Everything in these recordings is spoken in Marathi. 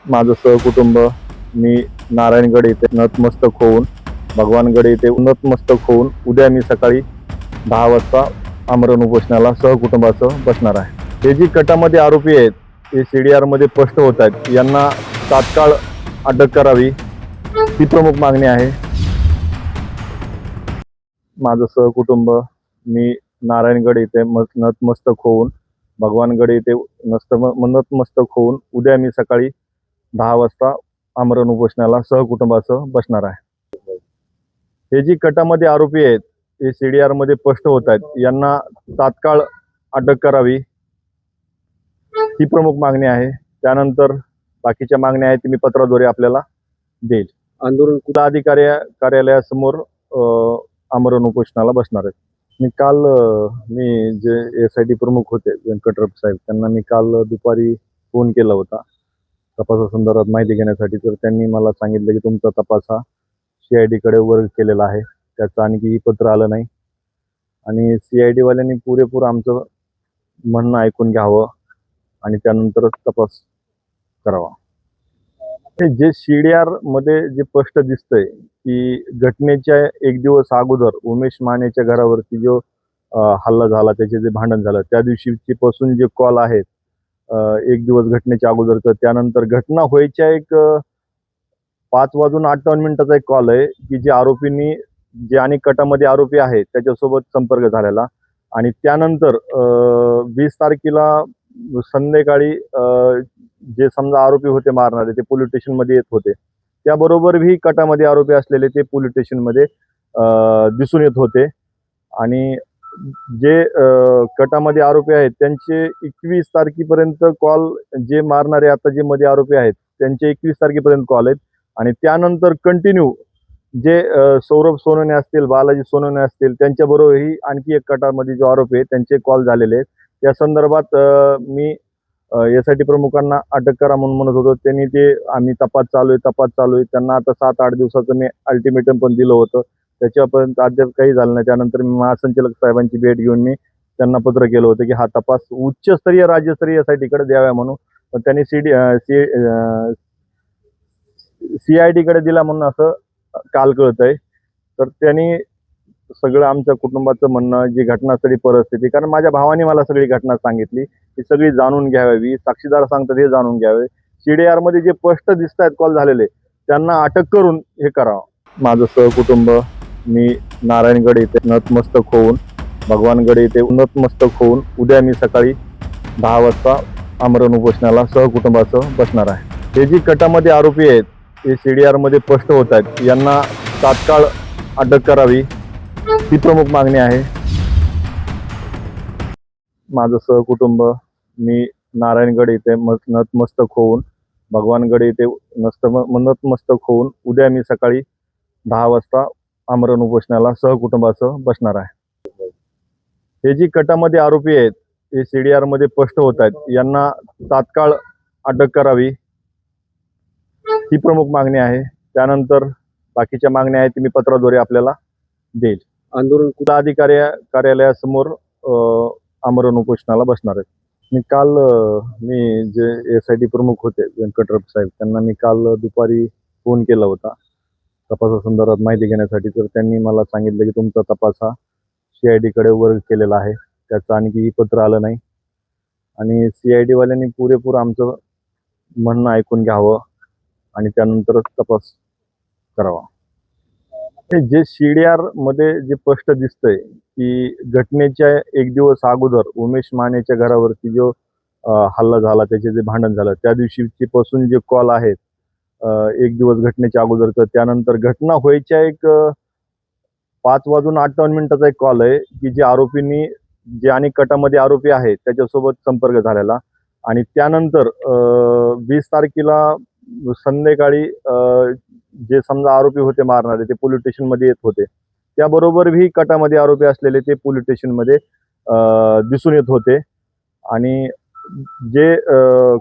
माझं सहकुटुंब मी नारायणगड येथे नतमस्तक होऊन भगवानगड येथे नतमस्तक होऊन उद्या मी सकाळी 10 वाजता आमरण उपोषणाला सहकुटुंबासह बसणार आहे. हे जी कटामध्ये आरोपी आहेत हे CDR मध्ये स्पष्ट होत आहेत. यांना तात्काळ अटक करावी ही प्रमुख मागणी आहे. माझं सहकुटुंब मी नारायणगड येथे नतमस्तक होऊन भगवानगड येथे नतमस्तक होऊन उद्या मी सकाळी 10 वाजता आमरण उपोषणाला सहकुटुंबासह बसणार आहे. हे जी कटामध्ये आरोपी आहेत हे CDR मध्ये स्पष्ट होत आहेत. यांना तात्काळ अटक करावी ही प्रमुख मागणी आहे. त्यानंतर बाकीच्या मागण्या आहेत मी पत्राद्वारे आपल्याला देईल. आंदोलन जिल्हाधिकारी कार्यालयासमोर आमरण उपोषणाला बसणार आहे. मी काल मी जे SIT प्रमुख होते व्यंकटराव साहेब त्यांना मी काल दुपारी फोन केला होता तपासासंदर्भात माहिती घेण्यासाठी. तर त्यांनी मला सांगितलं की तुमचा तपास हा CID कडे वर्ग केलेला आहे. त्याचं आणखी पत्र आलं नाही आणि CID वाल्यांनी पुरेपूर आमचं म्हणणं ऐकून घ्यावं आणि त्यानंतरच तपास करावा. जे CDR मध्ये जे स्पष्ट दिसतंय की घटनेच्या एक दिवस अगोदर उमेश मानेच्या घरावरती जो हल्ला झाला, त्याचे जे भांडण झालं त्या दिवशीची पासून जे कॉल आहेत एक दिवस घटनेच्या अगोदरचं, त्यानंतर घटना व्हायच्या एक 5:58 एक कॉल आहे की जे आरोपींनी जे आणि कटामध्ये आरोपी आहेत त्याच्यासोबत संपर्क झालेला आणि त्यानंतर 20 तारखेला संध्याकाळी जे समजा आरोपी होते मारणारे ते पोलीस स्टेशनमध्ये येत होते. त्याबरोबरही कटामध्ये आरोपी असलेले ते पोलीस स्टेशनमध्ये दिसून येत होते आणि जे कटामध्ये आरोपी आहेत त्यांचे 21 तारखेपर्यंत कॉल, जे मारणारे आता जे मध्ये आरोपी आहेत त्यांचे 21 तारखेपर्यंत कॉल आहेत आणि त्यानंतर कंटिन्यू जे सौरभ सोनवणे असतील, बालाजी सोनवणे असतील त्यांच्याबरोबरही आणखी एक कटामध्ये जो आरोपी आहे त्यांचे कॉल झालेले आहेत. त्या संदर्भात मी SIT प्रमुखांना अटक करा म्हणून म्हणत होतो. त्यांनी ते आम्ही तपास चालू आहे त्यांना आता 7-8 दिवसाचं मी अल्टिमेटम पण दिलं होतं. त्याच्यापर्यंत अद्याप काही झालं नाही. त्यानंतर मी महासंचालक साहेबांची भेट घेऊन मी त्यांना पत्र केलं होतं की हा तपास उच्चस्तरीय राज्यस्तरीय SIT कडे द्यावा म्हणून. पण त्यांनी CID कडे दिला म्हणून असं काल कळतंय. तर त्यांनी सगळं आमच्या कुटुंबाचं म्हणणं, जी घटनास्थळी परिस्थिती, कारण माझ्या भावाने मला सगळी घटना सांगितली, ती सगळी जाणून घ्यावी, साक्षीदार सांगतात हे जाणून घ्यावे. CDR मध्ये जे स्पष्ट दिसत आहेत कॉल झालेले त्यांना अटक करून हे करावं. माझं सहकुटुंब मी नारायणगड येथे नतमस्तक होऊन भगवानगड येथे नतमस्तक होऊन उद्या मी सकाळी 10 वाजता आमरण उपोषणाला सहकुटुंबासह बसणार आहे. हे जी कटामध्ये आरोपी आहेत हे CDR मध्ये स्पष्ट होत आहेत. यांना तात्काळ अटक करावी ही प्रमुख मागणी आहे. माझं सहकुटुंब मी नारायणगड येथे नतमस्तक होऊन भगवानगड येथे नतमस्तक होऊन उद्या मी सकाळी 10 वाजता आमरण उपोषणाला सहकुटुंबासह बसणार आहे. हे जी कटामध्ये आरोपी आहेत हे CDR मध्ये स्पष्ट होत आहेत. यांना तात्काळ अटक करावी ही प्रमुख मागणी आहे. त्यानंतर बाकीच्या मागण्या आहेत मी पत्राद्वारे आपल्याला देईल. आंदोलन जिल्हाधिकारी कार्यालयासमोर आमरण उपोषणाला बसणार आहे. मी काल मी जे SIT प्रमुख होते व्यंकटराव साहेब त्यांना मी काल दुपारी फोन केला होता तपासासंदर्भात माहिती घेण्यासाठी. तर त्यांनी मला सांगितलं की तुमचा तपास हा CID कडे वर्ग केलेला आहे. त्याचं आणखी पत्र आलं नाही आणि CID वाल्यांनी पुरेपूर आमचं म्हणणं ऐकून घ्यावं आणि त्यानंतरच तपास करावा. जे CDR मध्ये जे स्पष्ट दिसतंय की घटनेच्या एक दिवस अगोदर उमेश मानेच्या घरावरती जो हल्ला झाला, त्याचे जे भांडण झालं त्या दिवशीची पासून जे कॉल आहेत एक दिवस घटनेच्या अगोदरचं, त्यानंतर घटना व्हायच्या एक 5:58 एक कॉल आहे की जे आरोपींनी जे आणि कटामध्ये आरोपी आहेत त्याच्यासोबत संपर्क झालेला आणि त्यानंतर 20 तारखेला संध्याकाळी जे समजा आरोपी होते मारणारे ते पोलीस स्टेशनमध्ये येत होते. त्याबरोबरही कटामध्ये आरोपी असलेले ते पोलीस स्टेशनमध्ये दिसून येत होते आणि जे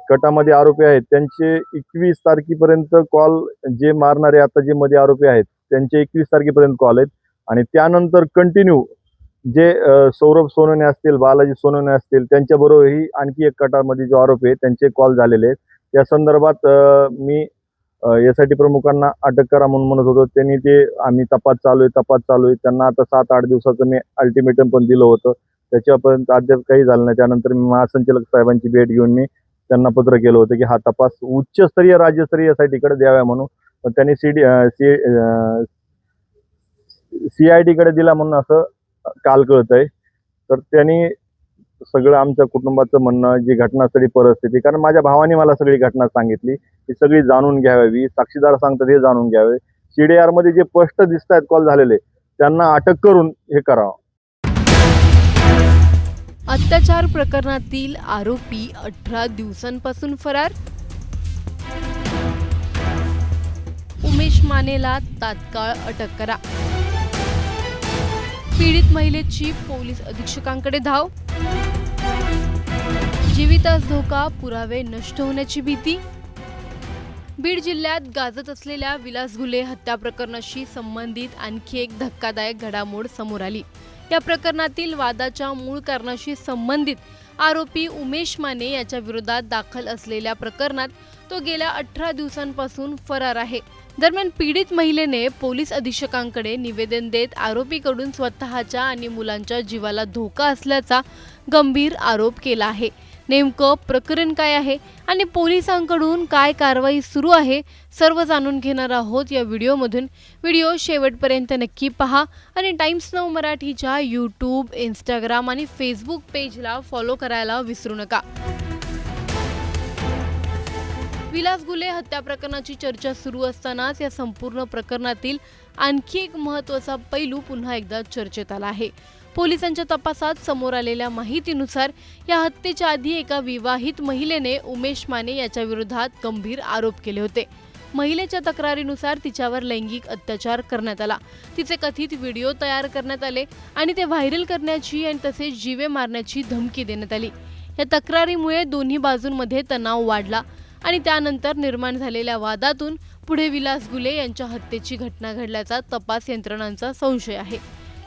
कटामध्ये आरोपी आहेत त्यांचे 21 तारखेपर्यंत कॉल, जे मारणारे आता जे मध्ये आरोपी आहेत त्यांचे 21 तारखेपर्यंत कॉल आहेत आणि त्यानंतर कंटिन्यू जे सौरभ सोनवणे असतील, बालाजी सोनवणे असतील त्यांच्याबरोबरही आणखी एक कटामध्ये जो आरोपी आहे त्यांचे कॉल झालेले आहेत. त्या संदर्भात मी SIT प्रमुखांना अटक करा म्हणून म्हणत होतो. त्यांनी ते आम्ही तपास चालू आहे त्यांना आता 7-8 दिवसाचं मी अल्टिमेटम पण दिलं होतं. त्याच्यापर्यंत अद्याप काही झालं नाही. त्यानंतर मी महासंचालक साहेबांची भेट घेऊन मी त्यांना पत्र केलं होतं की हा तपास उच्चस्तरीय राज्यस्तरीय SITकडे द्यावा म्हणून. पण त्यांनी CID कडे दिला म्हणून असं काल कळतंय. तर त्यांनी सगळं आमच्या कुटुंबाचं म्हणणं, जी घटनास्थळी परिस्थिती, कारण माझ्या भावाने मला सगळी घटना सांगितली, ती सगळी जाणून घ्यावी. साक्षीदार सांगतात हे जाणून घ्यावे. CDR मध्ये जे स्पष्ट दिसत आहेत कॉल झालेले, त्यांना अटक करून हे करावं. अत्याचार प्रकरणातील आरोपी 18 दिवसांपासून फरार. उमेश मानेला तात्काळ अटक करा. पीडित महिलेची पोलीस अधीक्षकांकडे धाव. जीवितास धोका, पुरावे नष्ट होण्याची भीती. बीड जिल्ह्यात गाजत असलेल्या विलास घुले हत्या प्रकरणाशी संबंधित आणखी एक धक्कादायक घडामोड समोर आली. या प्रकरणातील वादाच्या मूळ कारणाशी संबंधित आरोपी उमेश माने याच्या विरोधात दाखल असलेल्या प्रकरणात तो गेल्या 18 दिवसांपासून फरार आहे. दरम्यान पीडित महिलेने पोलीस अधीक्षकांकडे निवेदन देत आरोपीकडून स्वतःच्या आणि मुलांच्या जीवाला धोका असल्याचा गंभीर आरोप केला आहे. नेमकं प्रकरण काय आहे आणि पोलिसांकडून काय कारवाई सुरू आहे, सर्व जाणून घेणार आहोत या व्हिडिओमधून. व्हिडिओ शेवटपर्यंत नक्की पहा आणि टाइम्स नाऊ मराठीच्या यूट्यूब, इंस्टाग्राम आणि फेसबुक पेजला फॉलो करायला विसरू नका. विलास घुले हत्या प्रकरणाची चर्चा सुरू असतानाच या संपूर्ण प्रकरणातील आणखी एक महत्त्वाचा पैलू पुन्हा एकदा चर्चेत आला आहे. पोलिसांच्या तपासात समोर आलेल्या माहितीनुसार या हत्येच्या आधी एका विवाहित महिलेने उमेश माने याच्या विरोधात गंभीर आरोप केले होते. महिलेच्या तक्रारीनुसार तिच्यावर लैंगिक अत्याचार करण्यात आला. तिचे कथित व्हिडिओ तयार करण्यात आले आणि ते व्हायरल करण्याची आणि तसेच जीवे मारण्याची धमकी देण्यात आली. या तक्रारीमुळे दोन्ही बाजूंमध्ये तणाव वाढला आणि त्यानंतर निर्माण झालेल्या वादातून पुढे विलास घुले यांच्या हत्येची घटना घडल्याचा तपास यंत्रणांचा संशय आहे.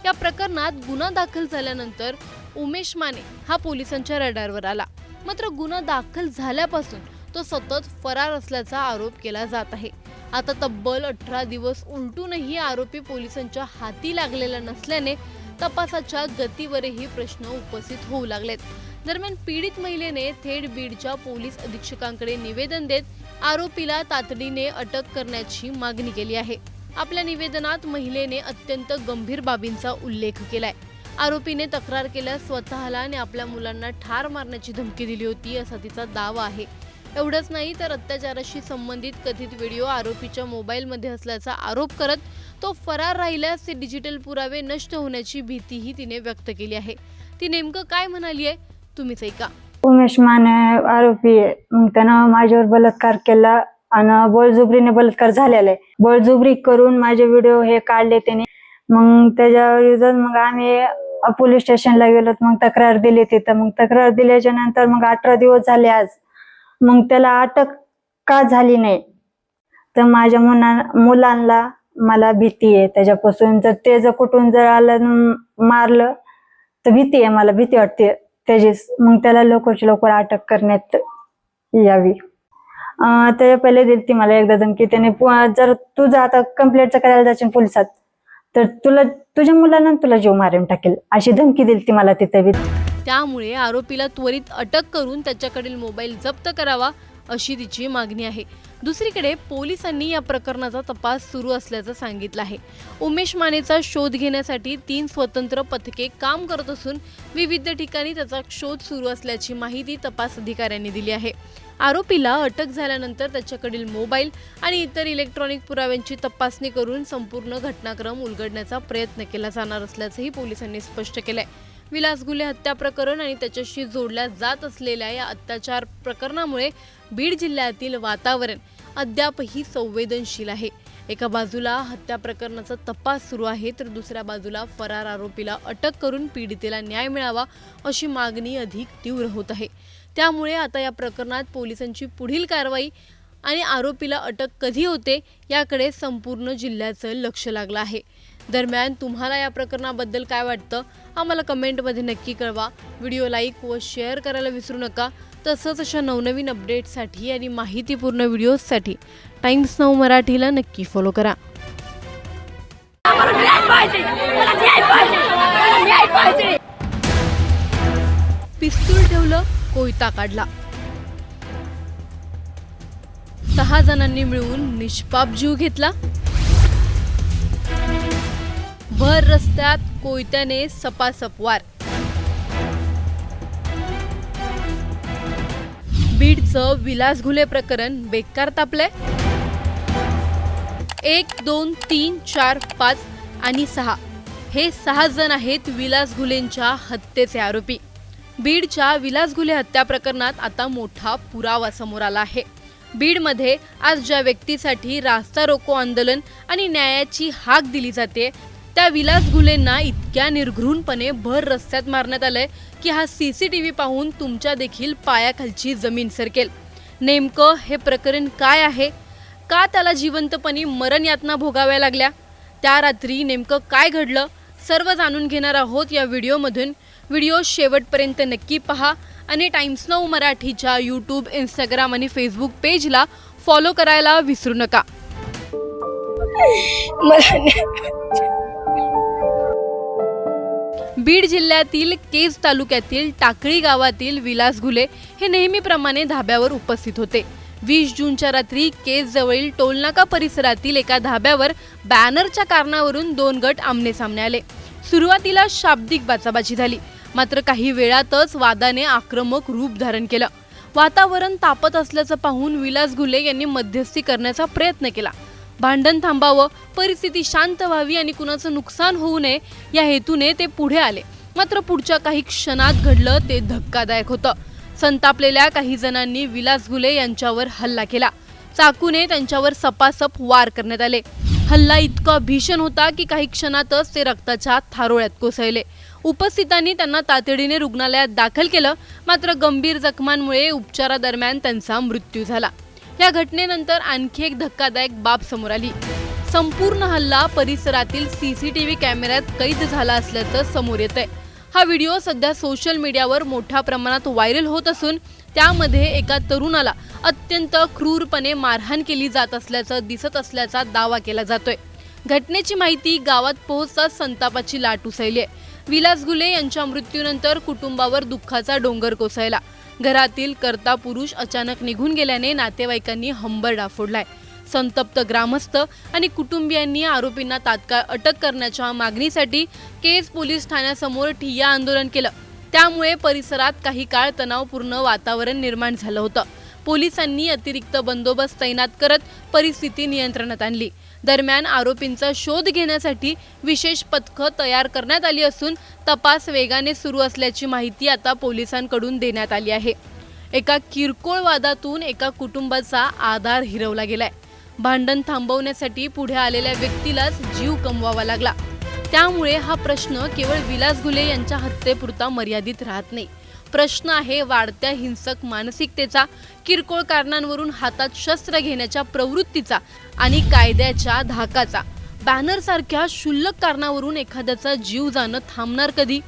या प्रकरणात गुन्हा दाखल झाल्यानंतर उमेश माने हा पोलिसांच्या रडारवर आला. मात्र गुन्हा दाखल झाल्यापासून तो सतत फरार असल्याचा आरोप केला जात आहे. आता तब्बल 18 दिवस उलटूनही आरोपी पोलिसांच्या हाती लागलेला नसल्याने तपासाच्या गतीवरही प्रश्न उपस्थित होऊ लागलेत. दरम्यान पीडित महिलेने थेट बीडच्या पोलीस अधीक्षकांकडे निवेदन देत आरोपीला तातडीने अटक करण्याची मागणी केली आहे. आपल्या निवेदनात महिलेने अत्यंत गंभीर बाबींचा उल्लेख केलाय. आरोपीने तक्रार केल्यास स्वतःला आणि आपल्या मुलांना ठार मारण्याची धमकी दिली होती असा तिचा दावा आहे. एवढंच नाही तर अत्याचाराशी संबंधित कथित व्हिडिओ आरोपीच्या मोबाईलमध्ये असल्याचा आरोप करत तो फरार राहिल्यास ते डिजिटल पुरावे नष्ट होण्याची भीतीही तिने व्यक्त केली आहे. ती नेमकं काय म्हणाली आहे तुम्हीच ऐका. उमेश माने आरोपी आहे. मग त्यानं माझ्यावर बलात्कार केला आणि बळजुबरीने बलात्कार झालेला आहे. बळजुबरी करून माझे व्हिडिओ हे काढले त्याने. मग त्याच्यावर मग आम्ही पोलीस स्टेशनला गेलो. मग तक्रार दिली तिथं. मग तक्रार दिल्याच्या नंतर मग 18 दिवस झाले आज. मग त्याला अटक का झाली नाही तर माझ्या मुलांना मला भीती आहे त्याच्यापासून. जर ते जर कुठून जर आलं मारलं तर भीती आहे, मला भीती वाटते त्याचीच. मग त्याला लवकरची लवकर अटक करण्यात यावी. त्याच्या पहिले दिली ती मला एकदा धमकी. त्याने जर तुझं आता कंप्लेंट करायला जाशील पोलिसात तर तुझ्या मुलांना तुला जीव मारून टाकेल अशी धमकी दिली ती मला तिथे. त्यामुळे आरोपीला त्वरित अटक करून त्याच्याकडील मोबाईल जप्त करावा अशी तिची मागणी आहे. दुसरीकडे पोलिसांनी या प्रकरणाचा तपास सुरू असल्याचं सांगितलं आहे. उमेश मानेचा शोध घेण्यासाठी 3 स्वतंत्र पथके काम करत असून विविध ठिकाणी त्याचा शोध सुरू असल्याची माहिती तपास अधिकाऱ्यांनी दिली आहे. आरोपीला अटक झाल्यानंतर त्याच्याकडील मोबाईल आणि इतर इलेक्ट्रॉनिक पुराव्यांची तपासणी करून संपूर्ण घटनाक्रम उलगडण्याचा प्रयत्न केला जाणार असल्याचंही पोलिसांनी स्पष्ट केलंय. विलास घुले हत्या प्रकरण आणि त्याच्याशी जोडल्या जात असलेल्या या अत्याचार प्रकरणामुळे बीड जिल्ह्यातील वातावरण अद्यापही संवेदनशील आहे. एका बाजूला हत्या प्रकरणाचा तपास सुरू आहे तर दुसऱ्या बाजूला फरार आरोपीला अटक करून पीडितेला न्याय मिळावा अशी मागणी अधिक तीव्र होत आहे. त्यामुळे आता या प्रकरणात पोलिसांची पुढील कारवाई आणि आरोपीला अटक कधी होते याकडे संपूर्ण जिल्ह्याचं लक्ष लागलं आहे. दरम्यान तुम्हाला या प्रकरणाबद्दल काय वाटतं आम्हाला कमेंटमध्ये नक्की कळवा. व्हिडिओ लाईक व शेअर करायला विसरू नका. तसंच अशा नवनवीन अपडेट्ससाठी आणि माहितीपूर्ण व्हिडिओजसाठी टाइम्स नाऊ मराठीला नक्की फॉलो करा. पिस्तूल ठेवलं, कोयता काढला. 6 जणांनी मिळून निष्पाप जीव घेतला. भर रस्त्यात कोयत्याने सपासप वार. बीडचं विलास घुले प्रकरण बेकार तापलंय. 1, 2, 3, 4, 5 आणि 6 हे 6 जण आहेत विलास घुलेंच्या हत्येचे आरोपी. बीडच्या विलास घुले हत्या प्रकरणात आता मोठा पुरावा समोर आला आहे. बीडमध्ये आज ज्या व्यक्तीसाठी रास्ता रोको आंदोलन आणि न्यायाची हाक दिली जाते त्या विलास घुलेंना इतक्या निर्घृणपणे भर रस्त्यात मारण्यात आलंय की हा CCTV पाहून तुमच्या देखील पायाखालची जमीन सरकेल. नेमकं हे प्रकरण काय आहे? का त्याला जिवंतपणी मरण यातना भोगाव्या लागल्या? त्या रात्री नेमकं काय घडलं? सर्व जाणून घेणार आहोत या व्हिडिओमधून. व्हिडिओ शेवटपर्यंत नक्की पहा आणि टाइम्स नाऊ मराठीच्या YouTube, Instagram आणि Facebook पेजला फॉलो करायला विसरू नका. बीड जिल्ह्यातील केज तालुक्यातील टाकळी गावातील विलास घुले हे नेहमीप्रमाणे धाब्यावर उपस्थित होते. 20 जूनच्या रात्री केज जवळील टोलनाका परिसरातील एका धाब्यावर बॅनरच्या कारणावरून 2 गट आमनेसामने आले. सुरुवातीला शाब्दिक बाचाबाची झाली, मात्र काही वेळातच वादाने आक्रमक रूप धारण केलं. वातावरण तापत असल्याचं पाहून विलास घुले यांनी मध्यस्थी करण्याचा प्रयत्न केला. भांडण थांबावं, परिस्थिती शांत व्हावी आणि कुणाचं नुकसान होऊ नये या हेतूने ते पुढे आले. मात्र पुढच्या काही क्षणात घडलं ते धक्कादायक होतं. संतापलेल्या काही जणांनी विलास घुले यांच्यावर हल्ला केला. चाकूने त्यांच्यावर सपासप वार करण्यात आले. हल्ला इतका भीषण होता की काही क्षणातच ते रक्ताच्या थारोळ्यात कोसळले. उपस्थितांनी त्यांना तातडीने रुग्णालयात दाखल केलं, मात्र गंभीर जखमांमुळे उपचारादरम्यान त्यांचा मृत्यू झाला. या घटनेनंतर आणखी एक धक्कादायक बाब समोर आली. संपूर्ण हल्ला परिसरातील CCTV कॅमेऱ्यात कैद झाला असल्याचं समोर येतंय. हा व्हिडिओ सध्या सोशल मीडियावर मोठ्या प्रमाणात व्हायरल होत असून त्यामध्ये एका तरुणाला अत्यंत क्रूरपणे मारहाण केली जात असल्याचं दिसत असल्याचा दावा केला जातोय. घटनेची माहिती गावात पोहोचताच संतापाची लाट उसळली आहे. विलास घुले यांच्या मृत्यूनंतर कुटुंबावर दुःखाचा डोंगर कोसळला. घरातील कर्ता पुरुष अचानक निघून गेल्याने नातेवाईकांनी हंबरडा फोडलाय. संतप्त ग्रामस्थ आणि कुटुंबियांनी आरोपींना तात्काळ अटक करण्याच्या मागणीसाठी केज पोलीस ठाण्यासमोर ठिय्या आंदोलन केलं. त्यामुळे परिसरात काही काळ तणावपूर्ण वातावरण निर्माण झालं होतं. पोलिसांनी अतिरिक्त बंदोबस्त तैनात करत परिस्थिती नियंत्रणात आणली. दरम्यान आरोपींचा शोध घेण्यासाठी विशेष पथकं तयार करण्यात आली असून तपास वेगाने सुरू असल्याची माहिती आता पोलिसांकडून देण्यात आली आहे. एका किरकोळ वादातून एका कुटुंबाचा आधार हिरवला गेलाय. भांडण थांबवण्यासाठी पुढे आलेल्या व्यक्तीलाच जीव गमवावा लागला. त्यामुळे हा प्रश्न केवळ विलास घुले यांच्या हत्येपुरता मर्यादित राहत नाही. प्रश्न आहे वाढत्या हिंसक मानसिकतेचा, किरकोळ कारणांवरून हातात शस्त्र घेण्याच्या प्रवृत्तीचा आणि कायद्याच्या धाकाचा. बॅनरसारख्या क्षुल्लक कारणावरून एखाद्याचा जीव जाणं थांबणार कधी?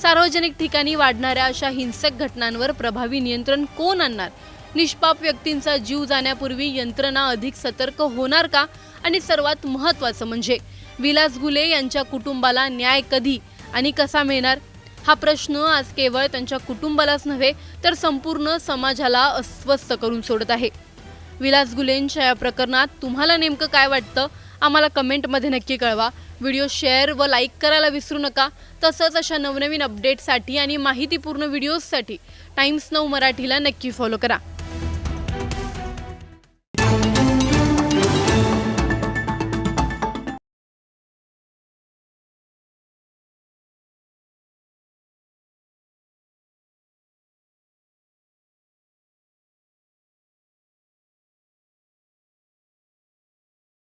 सार्वजनिक ठिकाणी वाढणाऱ्या अशा हिंसक घटनांवर प्रभावी नियंत्रण कोण आणणार? निष्पाप व्यक्तींचा जीव जाण्यापूर्वी यंत्रणा अधिक सतर्क होणार का? आणि सर्वात महत्त्वाचं म्हणजे विलास घुले यांच्या कुटुंबाला न्याय कधी आणि कसा मिळणार? हा प्रश्न आज केवळ त्यांच्या कुटुंबालाच नव्हे तर संपूर्ण समाजाला अस्वस्थ करून सोडत आहे. विलास घुलेंच्या या प्रकरणात तुम्हाला नेमकं काय वाटतं? आम्हाला कमेंटमध्ये नक्की कळवा. व्हिडिओ शेअर व लाईक करायला विसरू नका. तसंच अशा नवनवीन अपडेट्ससाठी आणि माहितीपूर्ण व्हिडिओजसाठी टाइम्स नाऊ मराठीला नक्की फॉलो करा.